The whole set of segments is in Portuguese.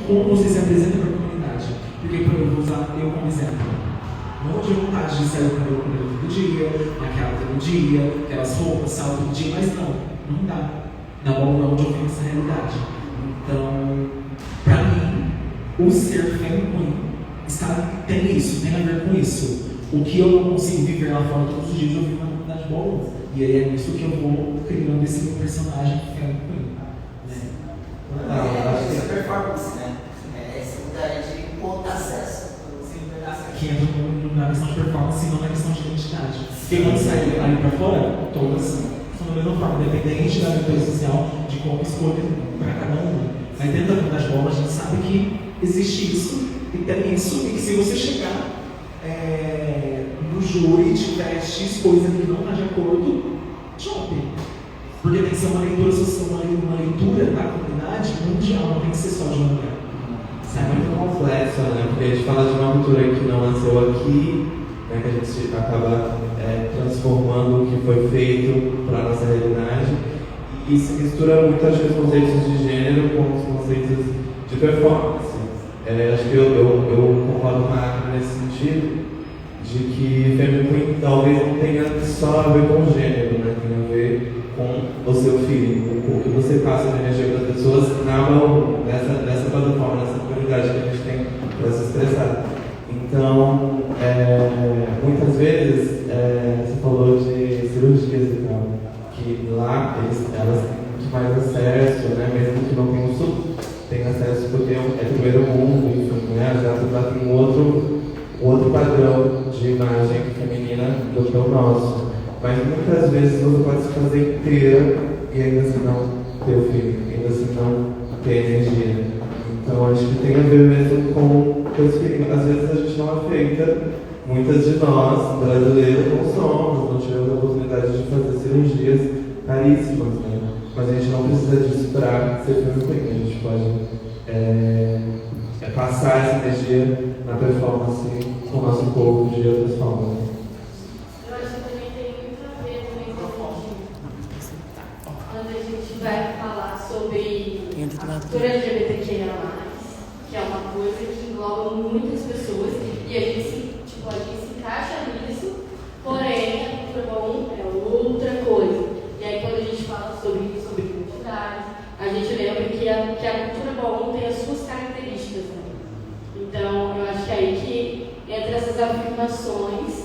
como você se apresenta para a comunidade. Porque, por exemplo, vou usar eu como exemplo. Não de vontade de sair com o cabelo todo dia, maquiar todo dia, aquelas roupas, salto todo dia, mas não dá. Na bola onde eu tenho essa realidade. Então, para mim, o ser feminino tem isso, tem a ver com isso. O que eu não consigo viver lá fora todos os dias, eu vivo na comunidade boa. E aí é nisso que eu vou criando esse meu personagem feminino. Acho que é performance, né? Essa mudaria de ponto de acesso. Que entra na questão de performance e não na questão de identidade. Porque quando sai ali pra fora, todas são da mesma forma, independente da rede social, de qual escolha para cada um. Mas dentro da comunidade boa, a gente sabe que existe isso, e tem isso, e que se você chegar no júri e tiver X coisa que não está de acordo, chope. Porque tem que ser uma leitura social, uma leitura da comunidade mundial, não tem que ser só de um lugar. É muito complexo, né? Porque a gente fala de uma cultura que não nasceu aqui, né? Que a gente acaba transformando o que foi feito para a nossa realidade, e se mistura muito acho, os conceitos de gênero com os conceitos de performance. Acho que eu concordo com a Ana nesse sentido, de que Femme Queen talvez não tenha só a ver com gênero, né? Tem a ver com o seu feeling, o que você passa de energia para as pessoas nessa plataforma, nessa comunidade que a gente tem para se expressar. Então, muitas vezes, você falou de cirurgias e tal, que lá elas têm muito mais acesso, né? Mesmo que não tenham tem acesso porque é primeiro mundo, enfim, né? Já tem outro padrão de imagem feminina do que o nosso. Mas muitas vezes você pode se fazer inteira e ainda assim não ter o filho, ainda assim não ter energia. Então acho que tem a ver mesmo com esse feeling. Às vezes a gente não aceita, muitas de nós, brasileiros, não somos, não tivemos a oportunidade de fazer cirurgias caríssimas, né? Mas a gente não precisa disso para ser feminino. A gente pode passar essa energia na performance com o nosso corpo de outras formas. Eu acho que também tem muito a ver também quando a gente vai falar sobre a cultura LGBTQIA+, que é uma coisa que engloba muitas pessoas e a gente se encaixa nisso, porém a cultura bom é outra coisa. E aí quando a gente fala sobre identidade, a gente lembra que a cultura bom tem as suas características, né? Então eu acho que é aí que entra essas afirmações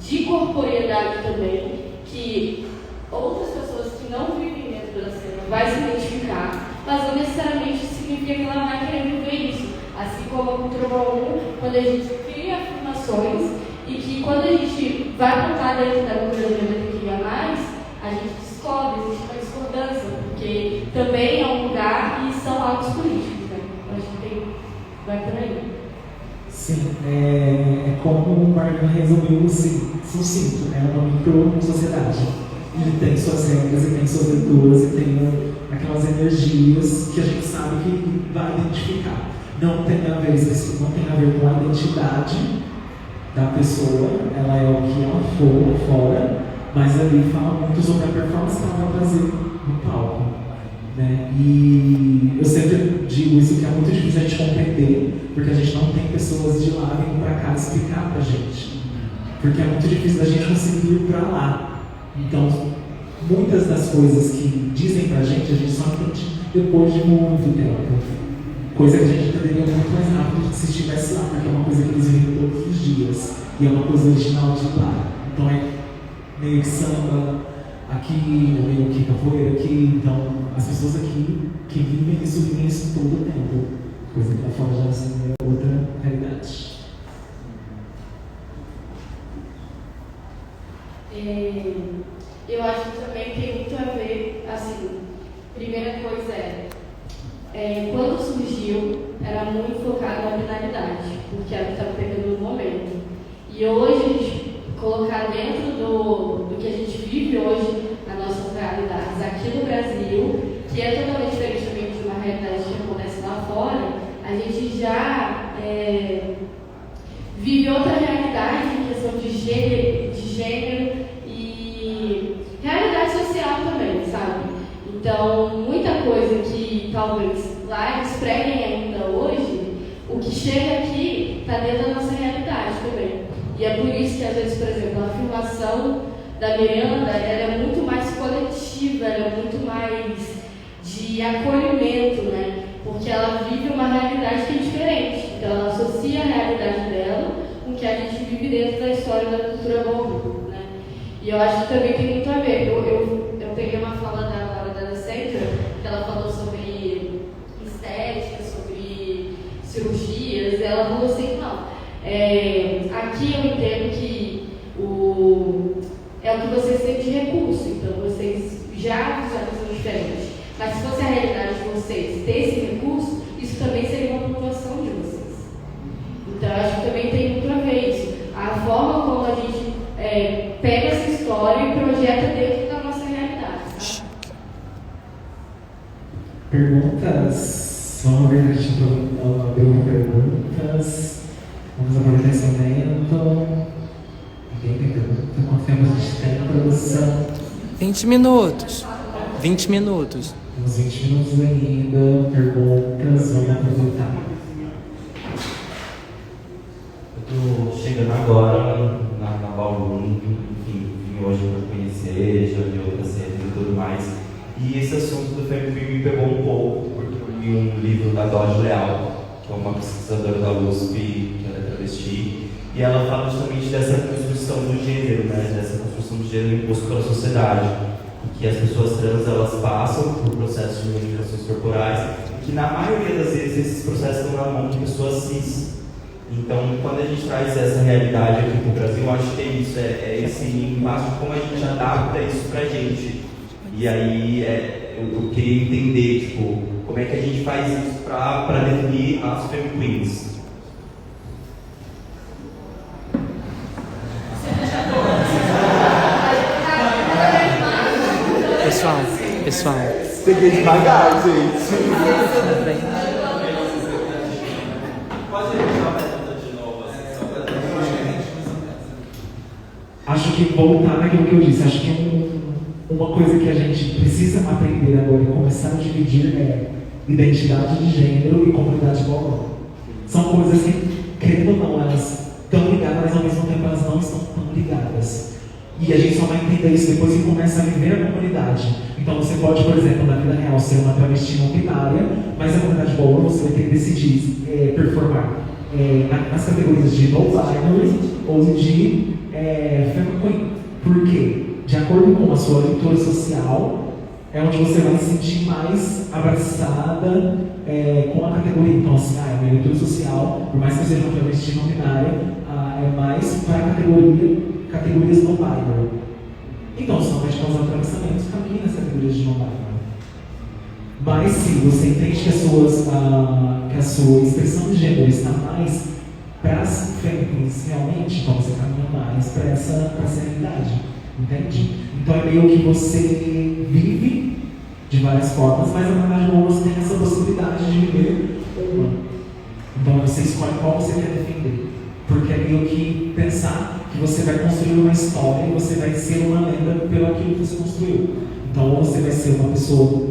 de corporeidade também, que outras pessoas que não vivem dentro da cena vai se identificar, mas não necessariamente significa que ela vai querer viver isso. Assim como a cultura bom, quando a gente cria afirmações e que quando a gente vai contar dentro da cultura LGBTQIA+, a gente descobre, existe uma discordância, porque também é um lugar e são atos políticos, né? Eu acho que vai por aí. Sim, é como o Marlon resumiu sucinto, é uma micro-sociedade. E tem suas regras, e tem suas leituras, e tem aquelas energias que a gente sabe que vai identificar. Não tem a ver com a identidade da pessoa, ela é o que ela for fora, mas ali fala muito sobre a performance que ela vai trazer no palco. Né? E eu sempre digo isso, que é muito difícil a gente compreender, porque a gente não tem pessoas de lá vindo para cá explicar pra gente. Porque é muito difícil da gente conseguir ir para lá. Então, muitas das coisas que dizem pra gente, a gente só entende depois de muito tempo. Coisa que a gente entenderia muito mais rápido se estivesse lá, porque é uma coisa que eles vivem todos os dias. E é uma coisa original de lá. Então é meio que samba aqui, meio que capoeira aqui. Então, as pessoas aqui que vivem isso todo o tempo. Coisa que lá fora já é outra realidade. Eu acho que também tem muito a ver, assim, primeira coisa quando surgiu, era muito focado na penalidade, porque era o que estava pegando no momento. E hoje, colocar dentro do que a gente vive hoje, as nossas realidades aqui no Brasil, que é totalmente diferente também de uma realidade que acontece lá fora, a gente já vive outra realidade em questão de gênero e realidade social também, sabe? Então, muita coisa que talvez lá eles preguem ainda hoje, que chega aqui está dentro da nossa realidade também. E é por isso que, às vezes, por exemplo, a afirmação da Miranda, ela é muito mais coletiva, ela é muito mais de acolhimento, né? Porque ela vive uma realidade que é diferente. Então, ela associa a realidade dela com o que a gente vive dentro da história da cultura bambu, né? E eu acho que também tem muito a ver. Eu peguei uma fala da Alessandra, que ela falou sobre estética, sobre cirurgias, e ela falou assim, não, aqui eu entendo que é o que vocês têm de recurso, então vocês já visualizam diferente. Mas se fosse a realidade de vocês ter esse recurso, isso também seria uma pontuação de vocês. Então eu acho que também tem muito a ver isso. A forma como a gente pega essa história e projeta dentro da nossa realidade. Tá? Perguntas? Vamos ver, a gente abriu perguntas. Vamos aproveitar esse momento. Ninguém tem pergunta? Quanto tempo a gente tem na produção? 20 minutos. 20 minutos. Uns 20 minutos ainda. Perguntas? Vamos aproveitar. Eu estou chegando agora na Bauru, enfim, vim hoje para conhecer, já vi outras séries e tudo mais. E esse assunto do feminismo me pegou um pouco, porque eu li um livro da Dodge Leal, que é uma pesquisadora da USP, que ela é travesti, e ela fala justamente dessa construção do gênero, né? Dessa construção do gênero imposto pela sociedade, e que as pessoas trans elas passam por processos de modificações corporais, e que na maioria das vezes esses processos estão na mão de pessoas cis. Então, quando a gente traz essa realidade aqui para o Brasil, eu acho que é isso, esse impacto de como a gente adapta isso para a gente. E aí, eu queria entender, tipo, como é que a gente faz isso para definir as femme queens. Pessoal. Peguei devagar, gente. Tudo bem. Pode repetir a pergunta de novo, assim, só para... Acho que voltar naquilo que eu disse, acho que uma coisa que a gente precisa aprender agora e começar a dividir é identidade de gênero e comunidade global. São coisas que, querendo ou não, elas estão ligadas, mas ao mesmo tempo elas não estão tão ligadas. E a gente só vai entender isso depois que começa a viver a comunidade. Então você pode, por exemplo, na vida real ser uma travesti não binária, mas a comunidade global você vai ter que decidir performar nas categorias de no binary ou de femme queen. Por quê? De acordo com a sua leitura social, é onde você vai se sentir mais abraçada com a categoria. Então, assim, a minha leitura social, por mais que eu seja uma travesti não binária, é mais para categorias não binary. Então, se não vai te causar atravessamentos, caminhe nas categorias de não binary. Mas se você entende que a sua expressão de gênero está mais para as fêmeas realmente, então você caminha mais para essa realidade. Entende? Então é meio que você vive de várias formas, mas na verdade você tem essa possibilidade de viver uma. Então você escolhe qual você quer defender. Porque é meio que pensar que você vai construir uma história e você vai ser uma lenda pelo aquilo que você construiu. Então ou você vai ser uma pessoa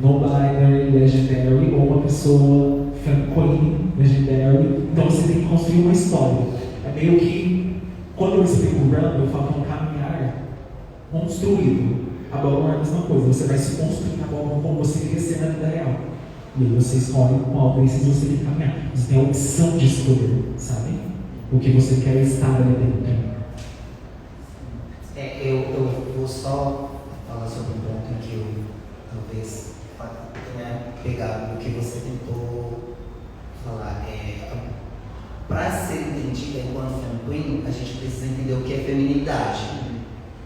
no-binary, legendary, ou uma pessoa femme queen, legendary. Então você tem que construir uma história. É meio que, quando eu explico o run, eu falo que é um caminhar construído. A Ballroom é a mesma coisa, você vai se construir na Ballroom como você queria ser na vida real. E aí você escolhe qual desses você quer caminhar. Você tem a opção de escolher, sabe? O que você quer estar ali dentro. Eu vou só falar sobre um ponto em que eu talvez tenha pegado o que você tentou falar. Para ser entendida enquanto femme queen, a gente precisa entender o que é feminilidade.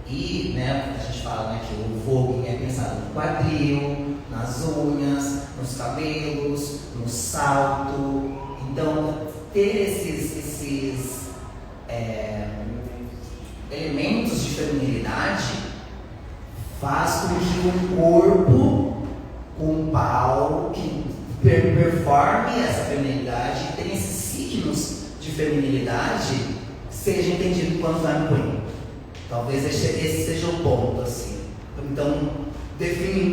E a gente fala que o vogue é pensado no quadril, nas unhas, nos cabelos, no salto. Então, ter esses elementos de feminilidade faz com que o corpo com um pau que performe essa feminilidade e tenha esses signos de feminilidade seja entendido enquanto femme queen. Talvez esse seja o ponto, assim. Então,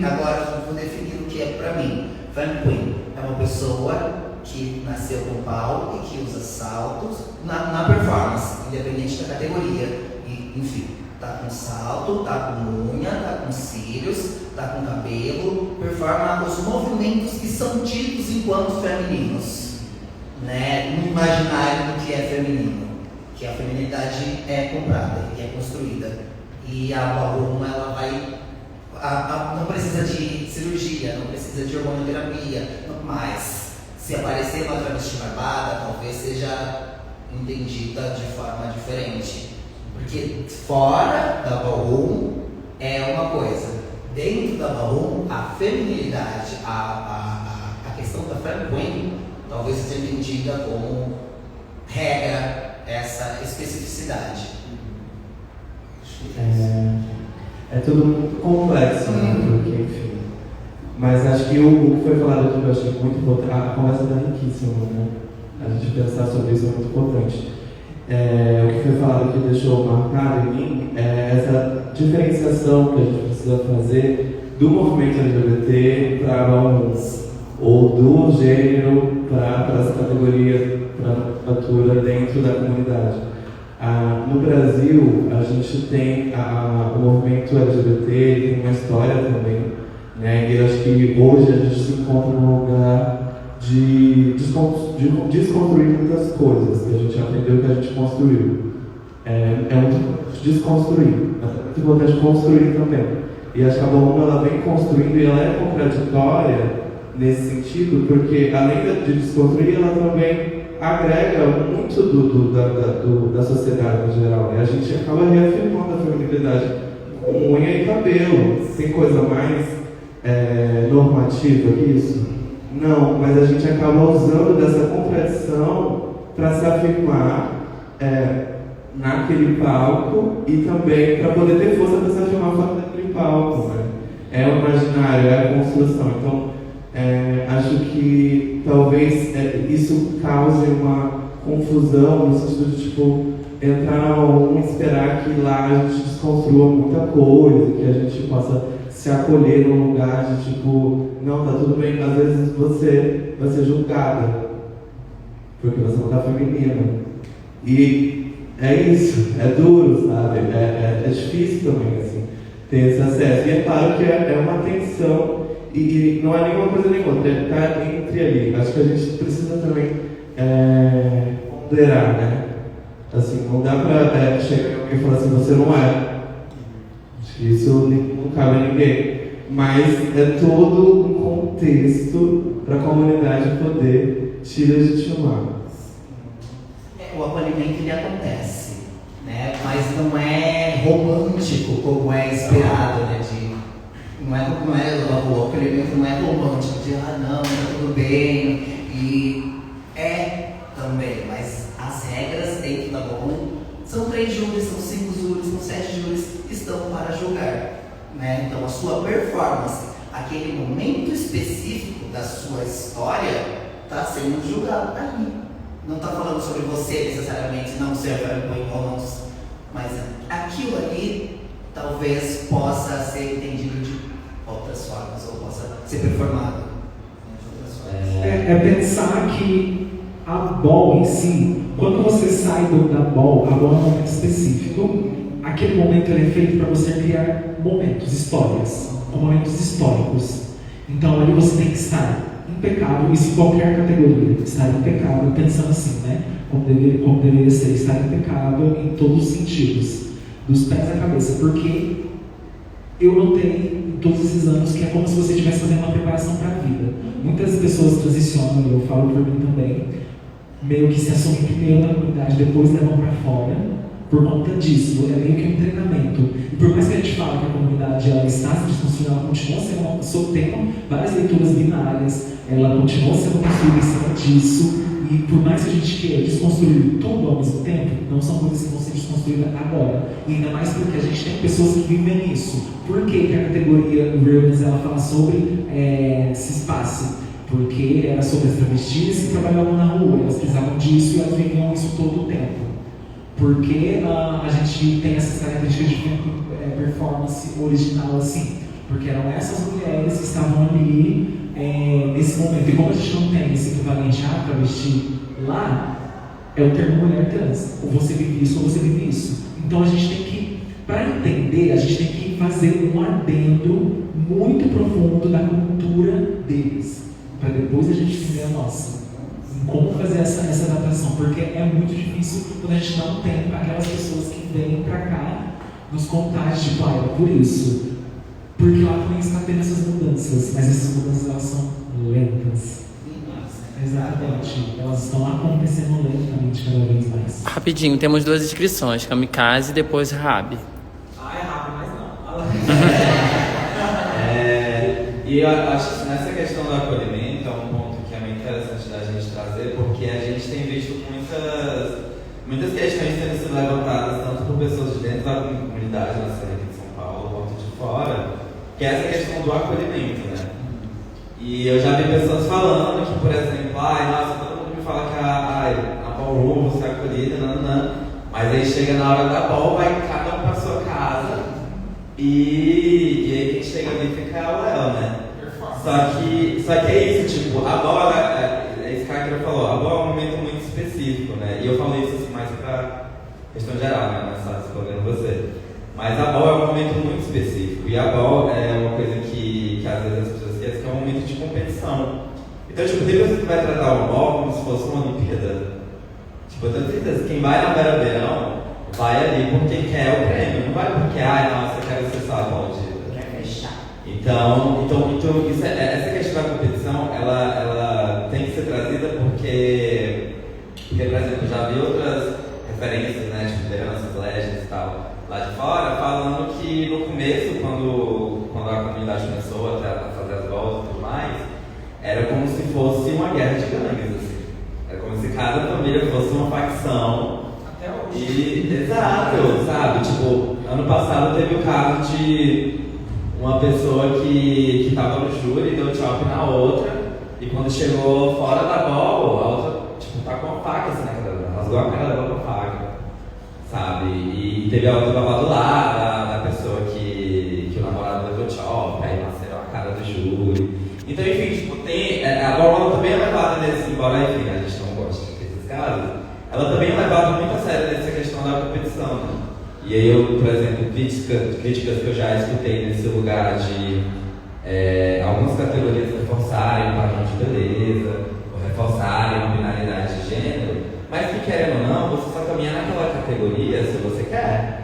agora vou definir o que é para mim. Femme queen é uma pessoa que nasceu com pau e que usa saltos na performance, independente da categoria. E, enfim, tá com salto, tá com unha, tá com cílios, tá com cabelo, performa os movimentos que são tidos enquanto femininos, né? No imaginário do que é feminino, que a feminilidade é comprada, que é construída. E a ballroom, ela vai... não precisa de cirurgia, não precisa de hormonoterapia, mas se aparecer uma travesti barbada, talvez seja entendida de forma diferente. Porque fora da ballroom é uma coisa, dentro da ballroom a feminilidade, a questão da femme queen talvez seja entendida como regra essa especificidade. É tudo muito complexo, né? Porque, enfim. Mas acho que o que foi falado aqui eu achei muito importante. A conversa está riquíssima, né? A gente pensar sobre isso é muito importante. O que foi falado aqui deixou marcado em mim é essa diferenciação que a gente precisa fazer do movimento LGBT para a ballroom, ou do gênero para essa categoria, para a nomenclatura dentro da comunidade. No Brasil, a gente tem o movimento LGBT, ele tem uma história também, né? E eu acho que hoje a gente se encontra num lugar de desconstruir muitas coisas que a gente aprendeu, que a gente construiu. É muito desconstruir, mas é muito importante construir também. E acho que a ballroom ela vem construindo e ela é contraditória nesse sentido, porque além de desconstruir, ela também agrega muito da sociedade em geral, né? A gente acaba reafirmando a feminilidade com unha e cabelo. Tem coisa mais normativa que isso? Não, mas a gente acaba usando dessa contradição para se afirmar naquele palco e também para poder ter força para se afirmar fora daquele palco, né? É o imaginário, é a construção. Então, acho que talvez isso cause uma confusão no sentido de, tipo, entrar e esperar que lá a gente desconstrua muita coisa, que a gente possa se acolher num lugar de, tipo, não, tá tudo bem, às vezes você vai ser julgada, porque você não tá feminina. E é isso, é duro, sabe? É difícil também, assim, ter esse acesso. E é claro que é uma tensão. E não é nenhuma coisa nem outra, está entre ali. Acho que a gente precisa também ponderar, né? Assim, não dá para chegar alguém e falar assim, você não é. Acho que isso não cabe a ninguém. Mas é todo um contexto para a comunidade poder te legitimar. O acolhimento ele acontece, né? Mas não é romântico como é esperado, né? Não é o acolhimento não é romântico de não, tá tudo bem, e também, mas as regras dentro da ballroom são 3 júris, são 5 júris, são 7 júris que estão para julgar, né? Então a sua performance, aquele momento específico da sua história está sendo julgado ali. Não está falando sobre você necessariamente não ser vergonha ou não, mas aquilo ali talvez possa ser entendido de outras formas, ou possa ser performado de outras formas. Pensar que a ball em si, quando você sai da ball, a ball é um momento específico, aquele momento ele é feito para você criar momentos, histórias, momentos históricos. Então ali você tem que estar impecável, isso em qualquer categoria, estar impecável, pensando assim, né? Como deveria ser, estar impecável em todos os sentidos, dos pés à cabeça, porque eu notei em todos esses anos que é como se você estivesse fazendo uma preparação para a vida. Muitas pessoas transicionam, e eu falo por mim também, meio que se assumem primeiro na comunidade, depois levam para fora, por conta disso. É meio que um treinamento. E por mais que a gente fale que a comunidade ela está se desconstruindo, ela continua sendo tem várias leituras binárias, ela continua sendo construída em cima disso. E por mais que a gente queira desconstruir tudo ao mesmo tempo, não são coisas que vão ser desconstruídas agora. E ainda mais porque a gente tem pessoas que vivem isso. Por que a categoria Realness ela fala sobre cispasse? Porque era sobre as travestis que trabalhavam na rua, elas precisavam disso e elas viviam isso todo o tempo. Porque a gente tem essas características de performance original assim? Porque eram essas mulheres que estavam ali nesse momento. E como a gente não tem esse equivalente para vestir lá, é o termo mulher trans. Ou você vive isso ou você vive isso. Então a gente tem que, para entender, a gente tem que fazer um adendo muito profundo da cultura deles, para depois a gente entender a nossa. Como fazer essa adaptação, porque é muito difícil quando a gente não tem aquelas pessoas que vêm para cá nos contar, tipo, é por isso. Porque lá também está tendo essas mudanças, mas essas mudanças elas são lentas. Exatamente, elas estão acontecendo lentamente cada vez mais. Rapidinho, temos 2 inscrições, Kamikaze e depois Rabi. É rápido, mas não. E eu acho que nessa questão do acolhimento é um ponto que é muito interessante da gente trazer, porque a gente tem visto muitas questões sendo sido levantadas tanto por pessoas de dentro da comunidade nossa aqui de São Paulo quanto de fora, que é essa questão do acolhimento, né? E eu já vi pessoas falando que, por exemplo, nossa, todo mundo me fala que a ballroom você é acolhida, mas aí chega na hora da ball, vai cada um pra sua casa e aí quem chega ali fica o Léo, né? Só que é isso, tipo, a ball, é isso que a Akira falou, a ball é um momento muito específico, né? E eu falo isso assim, mais pra questão geral, né? Mais fácil respondendo você. Mas a ball é um momento muito específico, e a ball é uma coisa que às vezes as pessoas esquecem, que é um momento de competição. Então, tipo, tem pessoas que vai tratar o ball como se fosse uma Olimpíada. Tipo, eu tenho certeza, quem vai na Vera Verão vai ali porque quer o prêmio, não vai porque, nossa, eu quero ser só aplaudida. Quer fechar. Então isso essa questão da competição, ela tem que ser trazida porque, por exemplo, já vi outras referências, né, tipo Danças, Legends e tal, lá de fora, falando que no começo, quando a comunidade começou a fazer as voltas e tudo mais, era como se fosse uma guerra de gangues, assim. Era como se cada família fosse uma facção. Até hoje. Exato, sabe? Tipo, ano passado teve o caso de uma pessoa que estava no júri e deu choque na outra, e quando chegou fora da bola, a outra, tipo, tá com uma faca assim na cara dela, rasgou a cara dela com a faca, sabe? E teve a outra babado lá, da pessoa que o namorado levou choque, aí nasceu a cara do júri. Então, enfim, tipo, a bola também é levada nesse, embora, enfim, a gente não gosta desses casos, ela também é levada muito a sério nessa questão da competição, né? E aí eu, por exemplo, críticas que eu já escutei nesse lugar de algumas categorias reforçarem o padrão de beleza, ou reforçarem a binaridade de gênero, mas que querendo ou não, você só caminha naquela categoria se você quer.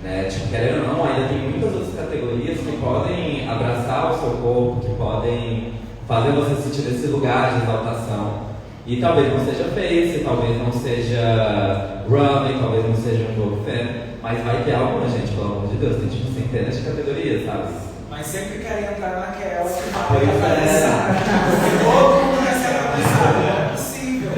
Né? Tipo, querendo ou não, ainda tem muitas outras categorias que podem abraçar o seu corpo, que podem fazer você sentir esse lugar de exaltação. E talvez não seja face, talvez não seja runway, talvez não seja um jogo fé, mas vai ter alguma, gente, pelo amor de Deus, tem tipo centenas de categorias, sabe? Mas sempre querem entrar naquela que Pois é. porque todo mundo quer ser abraçado, não é possível.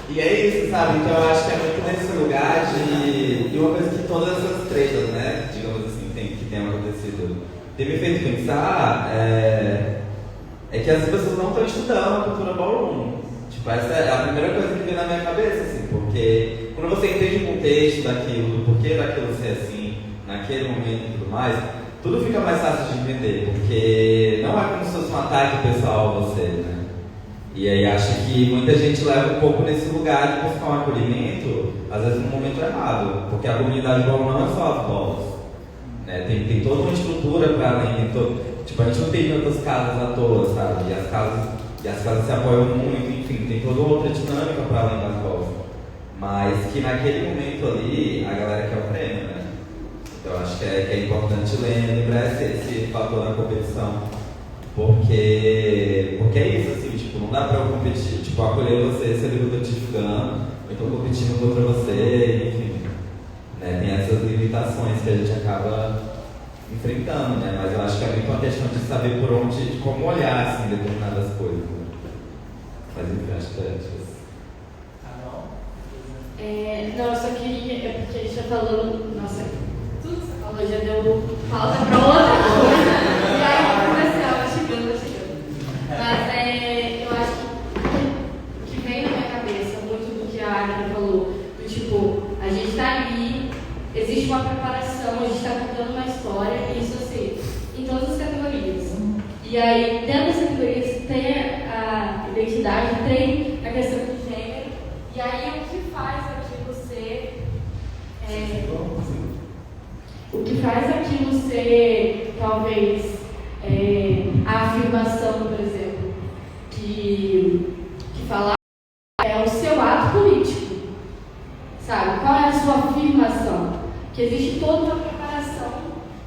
E é isso, sabe? Então eu acho que é muito nesse lugar de... E uma coisa que todas essas tretas, né, digamos assim, que tem acontecido, tem me feito pensar é que as pessoas não estão estudando a cultura ballroom. Tipo, essa é a primeira coisa que vem na minha cabeça, assim, porque quando você entende o contexto daquilo, do porquê daquilo ser assim, naquele momento e tudo mais, tudo fica mais fácil de entender, porque não é como se fosse um ataque pessoal a você, né? E aí acho que muita gente leva um pouco nesse lugar de buscar um acolhimento, às vezes no momento errado, porque a comunidade ballroom não é só as bolas, né? Tem toda uma estrutura para além, tipo, a gente não tem tantas casas à toa, sabe? E as casas se apoiam muito, enfim, tem toda outra dinâmica para além das bolas. Mas que naquele momento ali, a galera quer o prêmio, né? Então acho que é importante lembrar esse fator da competição. Porque é isso, assim, tipo, não dá pra eu competir, tipo, acolher você se eu tô te julgando, eu tô competindo contra você, enfim. Né? Tem essas limitações que a gente acaba enfrentando, né? Mas eu acho que é muito uma questão de saber por onde, de como olhar, assim, determinadas coisas. Né? Mas enfim, acho que é isso. Não, eu só queria, porque a gente tá falando, nossa, tudo que você falou já deu pausa pra outra coisa, e aí comercial, chegando. Mas eu acho que vem na minha cabeça muito do que a Akira falou, do tipo, a gente tá ali, existe uma preparação, a gente tá contando uma história, e isso assim, em todas as categorias. E aí, dentro dessa categoria, tem a identidade, tem a questão de gênero. E aí, o que faz aquilo ser... o que faz aquilo ser, talvez, a afirmação, por exemplo, que falar é o seu ato político, sabe? Qual é a sua afirmação? Que existe toda uma preparação.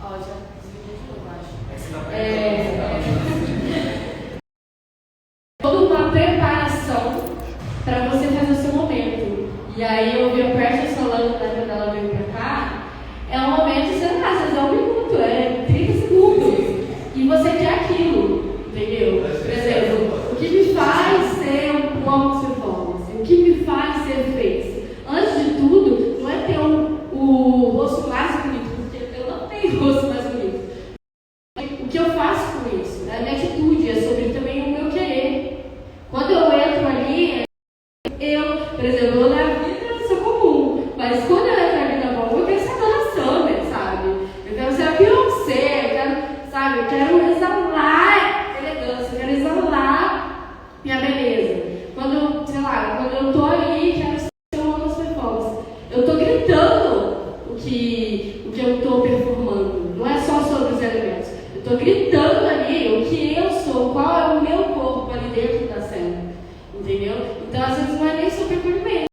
Ó, já desliguei de novo, acho. Toda uma preparação para você fazer o seu momento. E aí eu vi a Precious falando, né, quando ela veio pra cá, é um momento, sei lá, às vezes é 1 minuto, é 30 segundos. E você quer aquilo, entendeu? Por exemplo, o que me faz ser um homem performance? O que me faz ser face? Antes de tudo, não é ter o rosto mais bonito, porque eu não tenho o rosto mais bonito. O que eu faço com isso? A minha atitude é sobre também o meu querer. Quando eu entro ali, por exemplo, eu na vida sou comum, mas quando eu entro ali na mão, eu quero ser a Donna Summer, sabe? Eu quero ser a Beyoncé, eu quero exalar elegância, eu quero exalar minha beleza. Quando, sei lá, quando eu tô ali, quero ser uma das performances. Eu tô gritando o que eu tô performando. Não é só sobre os elementos. Eu tô gritando ali o que eu sou, qual é o meu corpo ali dentro da cena. Entendeu? Então, às vezes, não é nem sobre acolhimento.